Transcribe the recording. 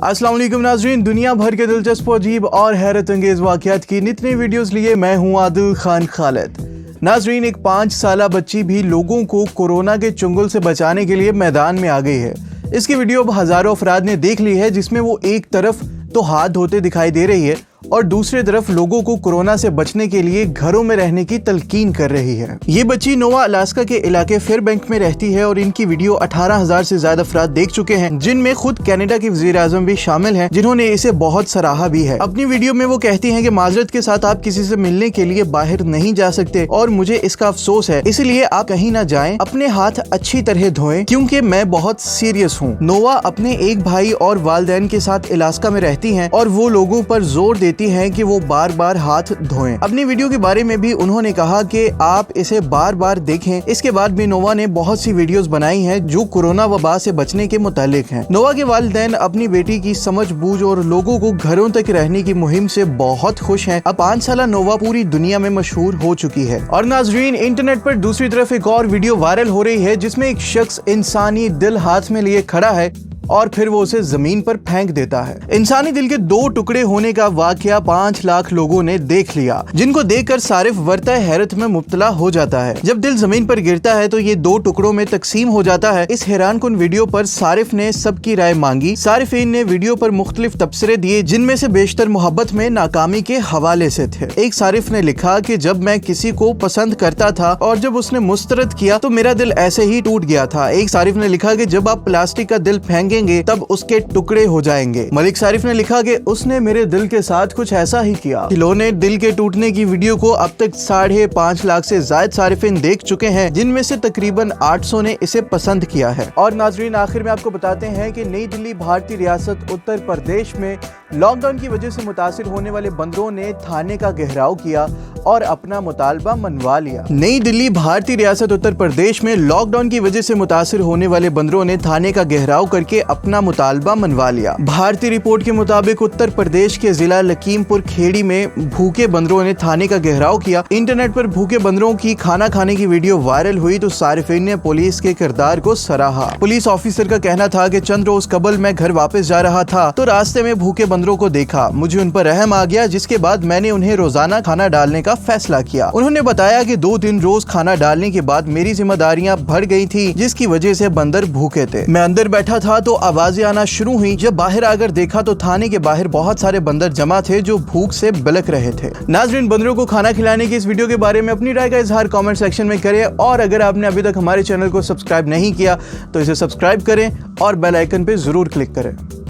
अस्सलाम वालेकुम नाज़रीन, दुनिया भर के दिलचस्प, अजीब और हैरत अंगेज वाक़यात की नित नई वीडियोस लिए मैं हूँ आदिल खान खालिद। नाज़रीन, एक 5 साला बच्ची भी लोगों को कोरोना के चुंगल से बचाने के लिए मैदान में आ गई है। इसकी वीडियो अब हज़ारों अफराद ने देख ली है, जिसमें वो एक तरफ तो हाथ धोते दिखाई दे रही है और दूसरी तरफ लोगों को कोरोना से बचने के लिए घरों में रहने की तलकीन कर रही है। ये बच्ची नोवा अलास्का के इलाके फेयरबैंक में रहती है और इनकी वीडियो 18,000 से ज्यादा अफराद देख चुके हैं, जिनमें खुद कनाडा के वज़ीर-ए-आज़म भी शामिल हैं, जिन्होंने इसे बहुत सराहा भी है। अपनी वीडियो में वो कहती हैं कि माजरत के साथ आप किसी से मिलने के लिए बाहर नहीं जा सकते और मुझे इसका अफसोस है, इसलिए आप कहीं ना जाएं, अपने हाथ अच्छी तरह धोएं क्योंकि मैं बहुत सीरियस हूँ। नोवा अपने एक भाई और वालिदैन के साथ अलास्का में रहती हैं और वो लोगों पर जोर देती हैं कि वो बार बार हाथ धोएं। अपनी वीडियो के बारे में भी उन्होंने कहा कि आप इसे बार बार देखें। इसके बाद भी नोवा ने बहुत सी वीडियोस बनाई हैं जो कोरोना वबा से बचने के मुतालिक हैं। नोवा के वालिदैन अपनी बेटी की समझ बूझ और लोगों को घरों तक रहने की मुहिम से बहुत खुश हैं। अब 5 साला नोवा पूरी दुनिया में मशहूर हो चुकी है। और नाजरीन, इंटरनेट पर दूसरी तरफ एक और वीडियो वायरल हो रही है, जिसमें एक शख्स इंसानी दिल हाथ में लिए खड़ा है और फिर वो उसे जमीन पर फेंक देता है। इंसानी दिल के 2 टुकड़े होने का वाकया 5 लाख लोगों ने देख लिया, जिनको देखकर सारिफ वरता हैरत में मुब्तला हो जाता है। जब दिल जमीन पर गिरता है तो ये 2 टुकड़ों में तकसीम हो जाता है। इस हैरानकुन वीडियो पर सारिफ ने सबकी राय मांगी। सारिफीन ने वीडियो पर मुख्तलिफ तबसरे दिए, जिनमें से बेशतर मोहब्बत में नाकामी के हवाले से थे। एक सारिफ ने लिखा कि जब मैं किसी को पसंद करता था और जब उसने मुस्तरद किया तो मेरा दिल ऐसे ही टूट गया था। एक सारिफ ने लिखा कि जब आप प्लास्टिक का दिल फेंकेंगे तब उसके टुकड़े हो जाएंगे। मलिक सारिफ ने लिखा कि उसने मेरे दिल के साथ कुछ ऐसा ही किया। खिलौने दिल के टूटने की वीडियो को अब तक 5.5 लाख से ज्यादा सारिफिन देख चुके हैं, जिनमें से तकरीबन 800 ने इसे पसंद किया है। और नाजरीन, आखिर में आपको बताते हैं कि नई दिल्ली भारतीय रियासत उत्तर प्रदेश में लॉकडाउन की वजह से मुतासिर होने वाले बंदरों ने थाने का घेराव किया और अपना मुतालबा मनवा लिया। नई दिल्ली भारतीय रियासत उत्तर प्रदेश में लॉकडाउन की वजह से मुतासिर होने वाले बंदरों ने थाने का घेराव करके अपना मुतालबा मनवा लिया। भारतीय रिपोर्ट के मुताबिक उत्तर प्रदेश के जिला लखीमपुर खेड़ी में भूखे बंदरों ने थाने का घेराव किया। इंटरनेट पर भूखे बंदरों की खाना खाने की वीडियो वायरल हुई तो सारिफीन ने पुलिस के किरदार को सराहा। पुलिस ऑफिसर का कहना था कि चंद रोज कबल मैं घर वापस जा रहा था तो रास्ते में भूखे बंदरों को देखा, मुझे उन पर रहम आ गया, जिसके बाद मैंने उन्हें रोजाना खाना डालने का फैसला किया। उन्होंने बताया कि 2 दिन रोज खाना डालने के बाद मेरी जिम्मेदारियां बढ़ गई थी, जिसकी वजह से बंदर भूखे थे। मैं अंदर बैठा था तो आवाजें आना शुरू हुई। जब बाहर आकर देखा तो थाने के बाहर बहुत सारे बंदर जमा थे जो भूख से बिलक रहे थे। नाज़रीन, बंदरों को खाना खिलाने की इस वीडियो के बारे में अपनी राय का इजहार कमेंट सेक्शन में करें और अगर आपने अभी तक हमारे चैनल को सब्सक्राइब नहीं किया तो इसे सब्सक्राइब करें और बेल आइकन पे जरूर क्लिक करें।